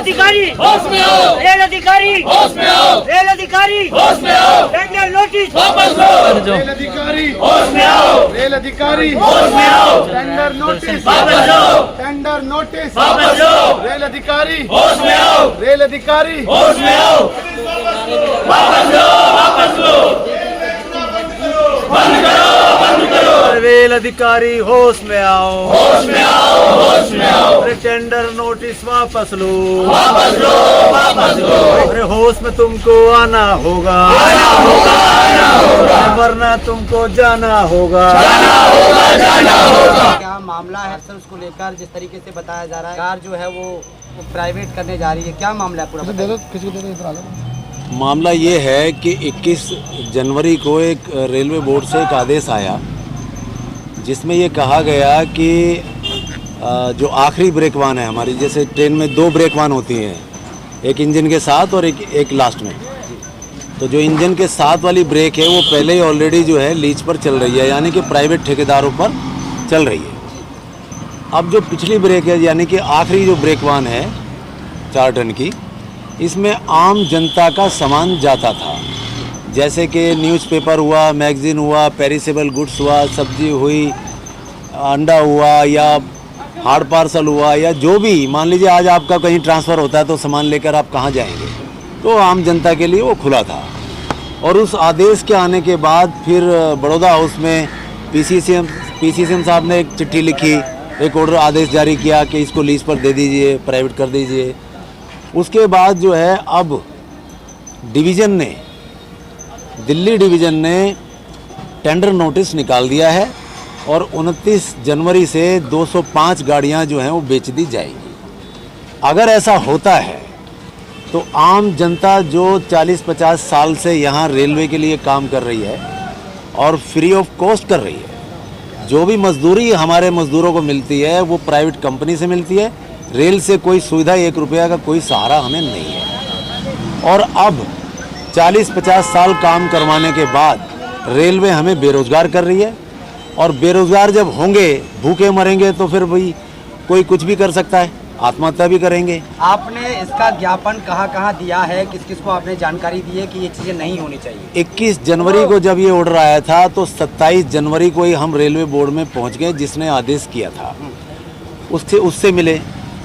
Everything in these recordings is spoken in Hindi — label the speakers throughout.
Speaker 1: अधिकारी
Speaker 2: होश में आओ,
Speaker 1: रेल अधिकारी
Speaker 2: होश में आओ,
Speaker 1: रेल अधिकारी
Speaker 2: होश में आओ,
Speaker 1: टेंडर नोटिस
Speaker 2: वापस लो,
Speaker 3: रेल अधिकारी
Speaker 2: होश में आओ,
Speaker 3: रेल अधिकारी
Speaker 2: होश में आओ,
Speaker 3: टेंडर नोटिस
Speaker 2: वापस लो,
Speaker 3: टेंडर नोटिस
Speaker 2: वापस लो,
Speaker 3: रेल अधिकारी
Speaker 2: होश में आओ,
Speaker 3: रेल अधिकारी
Speaker 2: होश में आओ, वापस लो, वापस लो, बंद करो, बंद करो,
Speaker 4: रेल अधिकारी होश में आओ,
Speaker 2: होश में आओ, होश में आओ,
Speaker 4: अरे टेंडर नोटिस वापस लो,
Speaker 2: वापस लो, वापस लो,
Speaker 4: अरे होश में तुमको आना होगा,
Speaker 2: आना होगा, आना होगा,
Speaker 4: वरना तुमको जाना होगा।
Speaker 2: जाना होगा, जाना होगा।
Speaker 5: क्या मामला है सर, उसको लेकर जिस तरीके से बताया जा रहा है कार जो है वो प्राइवेट करने जा रही है, क्या मामला है पूरा बताइए।
Speaker 6: मामला ये है कि 21 जनवरी को एक रेलवे बोर्ड से एक आदेश आया जिसमें ये कहा गया कि जो आखिरी ब्रेक वान है हमारी, जैसे ट्रेन में 2 ब्रेक वान होती हैं, एक इंजन के साथ और एक लास्ट में, तो जो इंजन के साथ वाली ब्रेक है वो पहले ही ऑलरेडी जो है लीज पर चल रही है, यानी कि प्राइवेट ठेकेदारों पर चल रही है। अब जो पिछली ब्रेक है यानी कि आखिरी जो ब्रेक वान है 4 टन की, इसमें आम जनता का सामान जाता था, जैसे कि न्यूज़पेपर हुआ, मैगज़ीन हुआ, पेरिसेबल गुड्स हुआ, सब्जी हुई, अंडा हुआ या हार्ड पार्सल हुआ, या जो भी मान लीजिए आज आपका कहीं ट्रांसफ़र होता है तो सामान लेकर आप कहाँ जाएंगे, तो आम जनता के लिए वो खुला था। और उस आदेश के आने के बाद फिर बड़ौदा हाउस में पीसीसीएम साहब ने एक चिट्ठी लिखी, एक ऑर्डर आदेश जारी किया कि इसको लीज पर दे दीजिए, प्राइवेट कर दीजिए। उसके बाद जो है अब डिवीज़न ने, दिल्ली डिवीज़न ने टेंडर नोटिस निकाल दिया है और 29 जनवरी से 205 गाड़ियां जो हैं वो बेच दी जाएगी। अगर ऐसा होता है तो आम जनता जो 40-50 साल से यहाँ रेलवे के लिए काम कर रही है और फ्री ऑफ कॉस्ट कर रही है, जो भी मजदूरी हमारे मजदूरों को मिलती है वो प्राइवेट कंपनी से मिलती है, रेल से कोई सुविधा 1 रुपया का कोई सहारा हमें नहीं है। और अब 40-50 साल काम करवाने के बाद रेलवे हमें बेरोजगार कर रही है, और बेरोजगार जब होंगे, भूखे मरेंगे, तो फिर भाई कोई कुछ भी कर सकता है, आत्महत्या भी करेंगे।
Speaker 5: आपने इसका ज्ञापन कहाँ दिया है, किस किस को आपने जानकारी दी है कि ये चीज़ें नहीं होनी चाहिए?
Speaker 6: 21 जनवरी को जब ये ऑर्डर आया था तो 27 जनवरी को ही हम रेलवे बोर्ड में पहुंच गए, जिसने आदेश किया था उससे मिले।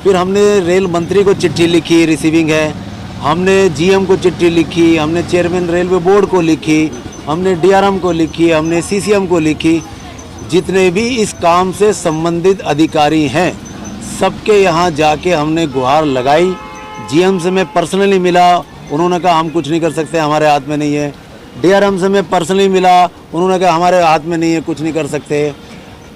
Speaker 6: फिर हमने रेल मंत्री को चिट्ठी लिखी, रिसीविंग है, हमने जीएम को चिट्ठी लिखी, हमने चेयरमैन रेलवे बोर्ड को लिखी, हमने डीआरएम को लिखी, हमने सीसीएम को लिखी। जितने भी इस काम से संबंधित अधिकारी हैं सबके यहाँ जाके हमने गुहार लगाई। जीएम से मैं पर्सनली मिला, उन्होंने कहा हम कुछ नहीं कर सकते, हमारे हाथ में नहीं है। डीआरएम से मैं पर्सनली मिला, उन्होंने कहा हमारे हाथ में नहीं है, कुछ नहीं कर सकते।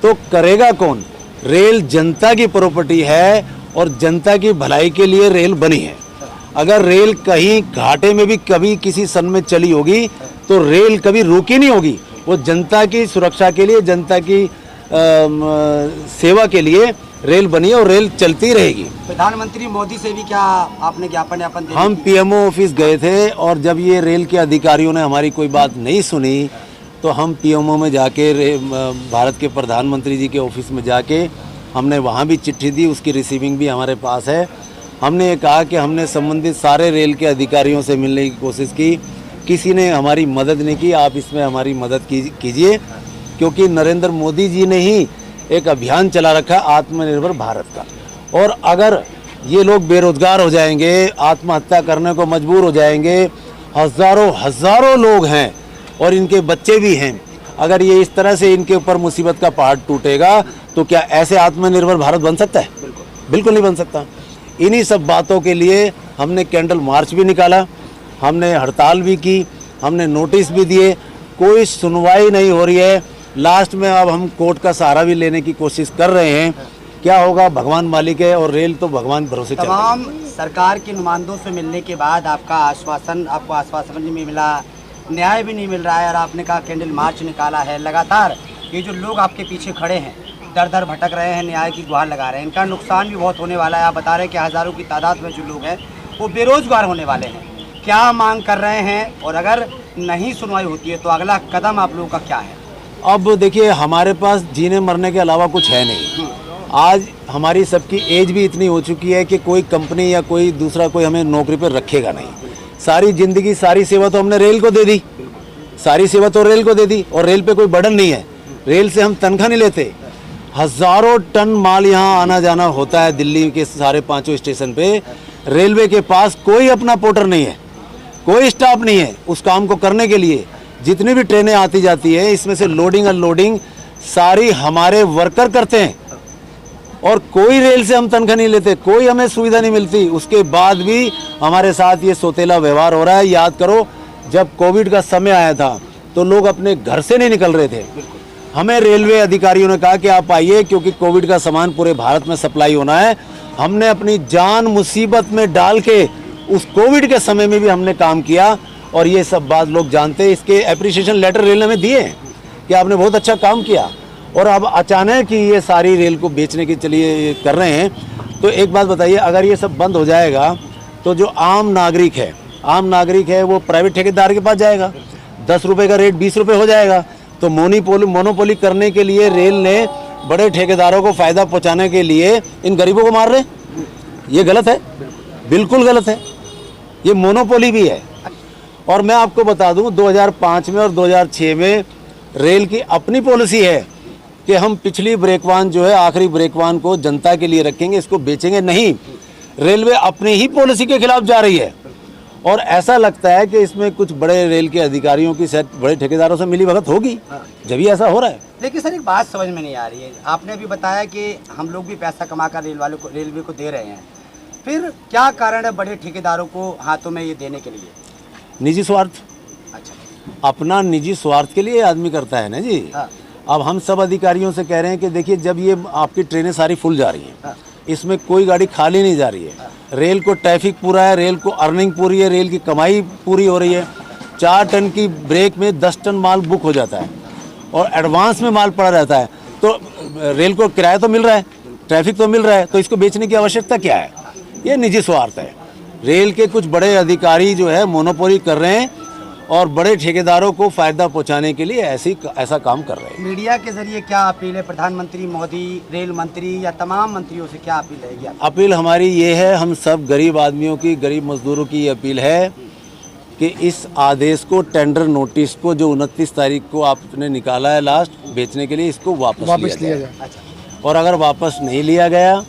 Speaker 6: तो करेगा कौन? रेल जनता की प्रॉपर्टी है और जनता की भलाई के लिए रेल बनी है। अगर रेल कहीं घाटे में भी कभी किसी सन में चली होगी तो रेल कभी रुकी नहीं होगी, वो जनता की सुरक्षा के लिए, जनता की सेवा के लिए रेल बनी है और रेल चलती रहेगी।
Speaker 5: प्रधानमंत्री मोदी से भी क्या आपने ज्ञापन दिया?
Speaker 6: हम पीएमओ ऑफिस गए थे और जब ये रेल के अधिकारियों ने हमारी कोई बात नहीं सुनी तो हम पीएमओ में जाके भारत के प्रधानमंत्री जी के ऑफिस में जाके हमने वहाँ भी चिट्ठी दी, उसकी रिसीविंग भी हमारे पास है। हमने ये कहा कि हमने संबंधित सारे रेल के अधिकारियों से मिलने की कोशिश की, किसी ने हमारी मदद नहीं की, आप इसमें हमारी मदद कीजिए, क्योंकि नरेंद्र मोदी जी ने ही एक अभियान चला रखा आत्मनिर्भर भारत का। और अगर ये लोग बेरोजगार हो जाएंगे, आत्महत्या करने को मजबूर हो जाएंगे, हज़ारों लोग हैं और इनके बच्चे भी हैं, अगर ये इस तरह से इनके ऊपर मुसीबत का पहाड़ टूटेगा तो क्या ऐसे आत्मनिर्भर भारत बन सकता है? बिल्कुल नहीं बन सकता। इन्हीं सब बातों के लिए हमने कैंडल मार्च भी निकाला, हमने हड़ताल भी की, हमने नोटिस भी दिए, कोई सुनवाई नहीं हो रही है। लास्ट में अब हम कोर्ट का सहारा भी लेने की कोशिश कर रहे हैं। क्या होगा, भगवान मालिक है और रेल तो भगवान भरोसे चल रही है।
Speaker 5: तमाम सरकार के नुमाइंदों से मिलने के बाद आपको आश्वासन नहीं मिला, न्याय भी नहीं मिल रहा है और आपने कहा कैंडल मार्च निकाला है। लगातार ये जो लोग आपके पीछे खड़े हैं, दर दर भटक रहे हैं, न्याय की गुहार लगा रहे हैं, इनका नुकसान भी बहुत होने वाला है। आप बता रहे हैं कि हज़ारों की तादाद में जो लोग हैं वो बेरोजगार होने वाले हैं। क्या मांग कर रहे हैं और अगर नहीं सुनवाई होती है तो अगला कदम आप लोगों का क्या है?
Speaker 6: अब देखिए, हमारे पास जीने मरने के अलावा कुछ है नहीं। आज हमारी सबकी एज भी इतनी हो चुकी है कि कोई कंपनी या कोई दूसरा कोई हमें नौकरी पर रखेगा नहीं। सारी ज़िंदगी सारी सेवा तो हमने रेल को दे दी, सारी सेवा तो रेल को दे दी, और रेल पे कोई बर्डन नहीं है। रेल से हम तनख्वाह नहीं लेते। हज़ारों टन माल यहाँ आना जाना होता है दिल्ली के सारे 5 स्टेशन पे। रेलवे के पास कोई अपना पोर्टर नहीं है, कोई स्टाफ नहीं है उस काम को करने के लिए। जितनी भी ट्रेनें आती जाती है इसमें से लोडिंग अनलोडिंग सारी हमारे वर्कर करते हैं, और कोई रेल से हम तनख्वाह नहीं लेते, कोई हमें सुविधा नहीं मिलती। उसके बाद भी हमारे साथ ये सौतेला व्यवहार हो रहा है। याद करो, जब कोविड का समय आया था तो लोग अपने घर से नहीं निकल रहे थे। हमें रेलवे अधिकारियों ने कहा कि आप आइए, क्योंकि कोविड का सामान पूरे भारत में सप्लाई होना है। हमने अपनी जान मुसीबत में डाल के उस कोविड के समय में भी हमने काम किया, और ये सब बात लोग जानते हैं। इसके एप्रिसिएशन लेटर रेल ने हमें दिए हैं कि आपने बहुत अच्छा काम किया। और अब अचानक ही ये सारी रेल को बेचने के चलिए कर रहे हैं। तो एक बात बताइए, अगर ये सब बंद हो जाएगा तो जो आम नागरिक है वो प्राइवेट ठेकेदार के पास जाएगा, 10 रुपये का रेट 20 रुपये हो जाएगा। तो मोनोपोली करने के लिए रेल ने बड़े ठेकेदारों को फ़ायदा पहुंचाने के लिए इन गरीबों को मार रहे। ये गलत है, बिल्कुल गलत है, ये मोनोपोली भी है। और मैं आपको बता दूं, 2005 में और 2006 में रेल की अपनी पॉलिसी है कि हम पिछली ब्रेकवान जो है, आखिरी ब्रेकवान को जनता के लिए रखेंगे, इसको बेचेंगे नहीं। रेलवे अपनी ही पॉलिसी के खिलाफ जा रही है, और ऐसा लगता है कि इसमें कुछ बड़े रेल के अधिकारियों की शायद बड़े ठेकेदारों से मिली भगत होगी, जब ही ऐसा हो रहा है।
Speaker 5: लेकिन सर एक बात समझ में नहीं आ रही है, आपने अभी बताया कि हम लोग भी पैसा कमाकर रेलवे को दे रहे हैं, फिर क्या कारण है बड़े ठेकेदारों को हाथों में ये देने के लिए?
Speaker 6: निजी स्वार्थ।
Speaker 5: अच्छा,
Speaker 6: अपना निजी स्वार्थ के लिए आदमी करता है ना जी।
Speaker 5: हाँ।
Speaker 6: अब हम सब अधिकारियों से कह रहे हैं कि देखिए, जब ये आपकी ट्रेनें सारी फुल जा रही हैं, इसमें कोई गाड़ी खाली नहीं जा रही है, रेल को ट्रैफिक पूरा है, रेल को अर्निंग पूरी है, रेल की कमाई पूरी हो रही है। 4 टन की ब्रेक में 10 टन माल बुक हो जाता है, और एडवांस में माल पड़ा रहता है। तो रेल को किराया तो मिल रहा है, ट्रैफिक तो मिल रहा है, तो इसको बेचने की आवश्यकता क्या है? ये निजी स्वार्थ है। रेल के कुछ बड़े अधिकारी जो है मोनोपोली कर रहे हैं, और बड़े ठेकेदारों को फ़ायदा पहुंचाने के लिए ऐसा काम कर रहे हैं।
Speaker 5: मीडिया के जरिए क्या अपील है प्रधानमंत्री मोदी, रेल मंत्री या तमाम मंत्रियों से क्या अपील रहेगी?
Speaker 6: अपील हमारी ये है, हम सब गरीब आदमियों की, गरीब मजदूरों की अपील है कि इस आदेश को, टेंडर नोटिस को जो 29 तारीख को आपने निकाला है लास्ट बेचने के लिए, इसको वापस लिया जाए। अच्छा। और अगर वापस नहीं लिया गया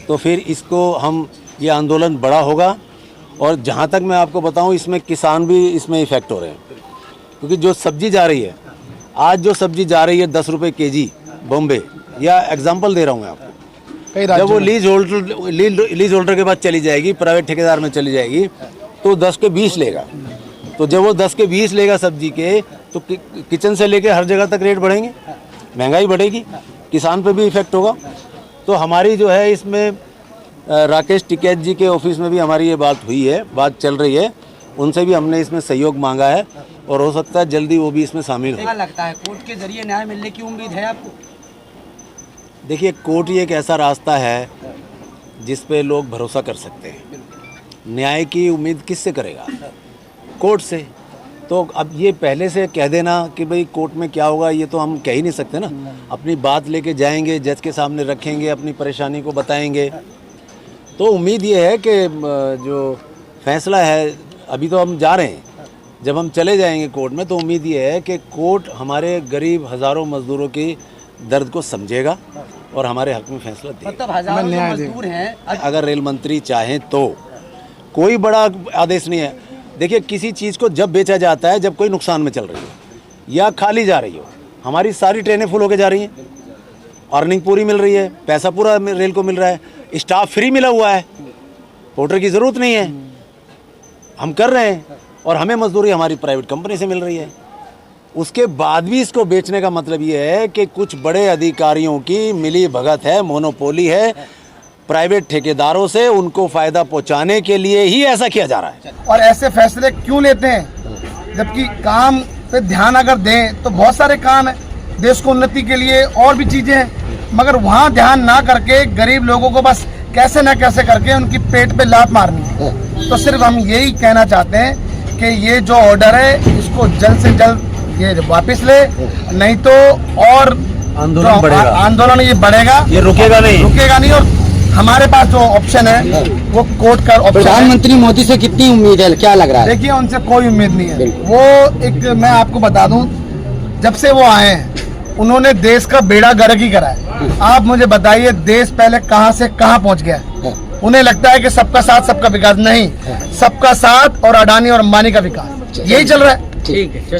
Speaker 6: तो फिर इसको हम ये आंदोलन बड़ा होगा। और जहाँ तक मैं आपको बताऊँ, इसमें किसान भी इसमें इफ़ेक्ट हो रहे हैं, क्योंकि जो सब्जी जा रही है, आज जो सब्जी जा रही है 10 रुपये केजी बॉम्बे, या एग्जांपल दे रहा हूँ मैं आपको, जब वो लीज होल्डर के पास चली जाएगी, प्राइवेट ठेकेदार में चली जाएगी, तो 10 के 20 लेगा। तो जब वो 10 के 20 लेगा सब्जी के, तो किचन से लेके हर जगह तक रेट बढ़ेंगे, महंगाई बढ़ेगी, किसान पे भी इफ़ेक्ट होगा। तो हमारी जो है इसमें राकेश टिकैत जी के ऑफिस में भी हमारी ये बात हुई है, बात चल रही है, उनसे भी हमने इसमें सहयोग मांगा है, और हो सकता है जल्दी वो भी इसमें शामिल हो।
Speaker 5: क्या लगता है कोर्ट के जरिए न्याय मिलने की उम्मीद है आपको?
Speaker 6: देखिए, कोर्ट ही एक ऐसा रास्ता है जिस पे लोग भरोसा कर सकते हैं। न्याय की उम्मीद किससे करेगा? कोर्ट से। तो अब ये पहले से कह देना कि भाई कोर्ट में क्या होगा, ये तो हम कह ही नहीं सकते ना। अपनी बात लेके जाएंगे, जज के सामने रखेंगे, अपनी परेशानी को बताएंगे। तो उम्मीद ये है कि जो फैसला है, अभी तो हम जा रहे हैं, जब हम चले जाएंगे कोर्ट में, तो उम्मीद ये है कि कोर्ट हमारे गरीब हज़ारों मजदूरों की दर्द को समझेगा और हमारे हक में फैसला देगा।
Speaker 5: मतलब हज़ारों जो मजदूर हैं,
Speaker 6: अगर रेल मंत्री चाहें तो कोई बड़ा आदेश नहीं है। देखिए, किसी चीज़ को जब बेचा जाता है जब कोई नुकसान में चल रही हो या खाली जा रही हो। हमारी सारी ट्रेनें फुल होके जा रही हैं, अर्निंग पूरी मिल रही है, पैसा पूरा रेल को मिल रहा है, स्टाफ फ्री मिला हुआ है, पोर्टर की ज़रूरत नहीं है, हम कर रहे हैं, और हमें मजदूरी हमारी प्राइवेट कंपनी से मिल रही है। उसके बाद भी इसको बेचने का मतलब ये है कि कुछ बड़े अधिकारियों की मिली भगत है, मोनोपोली है प्राइवेट ठेकेदारों से, उनको फ़ायदा पहुंचाने के लिए ही ऐसा किया जा रहा है।
Speaker 3: और ऐसे फैसले क्यों लेते हैं, जबकि काम पे ध्यान अगर दें तो बहुत सारे काम है देश को उन्नति के लिए, और भी चीज़ें हैं, मगर वहाँ ध्यान ना करके गरीब लोगों को बस कैसे न कैसे करके उनकी पेट पे लात मारनी है। तो सिर्फ हम यही कहना चाहते हैं कि ये जो ऑर्डर है इसको जल्द से जल्द ये वापस ले, नहीं तो और
Speaker 4: आंदोलन बढ़ेगा।
Speaker 3: आंदोलन ये बढ़ेगा,
Speaker 4: ये रुकेगा नहीं।
Speaker 3: रुकेगा नहीं। और हमारे पास जो ऑप्शन है वो कोर्ट का ऑप्शन है।
Speaker 5: प्रधानमंत्री मोदी से कितनी उम्मीद है, क्या लग रहा है?
Speaker 3: देखिए उनसे कोई उम्मीद नहीं है। वो एक, मैं आपको बता दूं, जब से वो आए हैं उन्होंने देश का बेड़ा गर्क ही करा है। आप मुझे बताइए देश पहले कहां से कहां पहुंच गया है। उन्हें लगता है कि सबका साथ सबका विकास, नहीं, सबका साथ और अडानी और अंबानी का विकास, यही चल रहा है।
Speaker 5: ठीक है।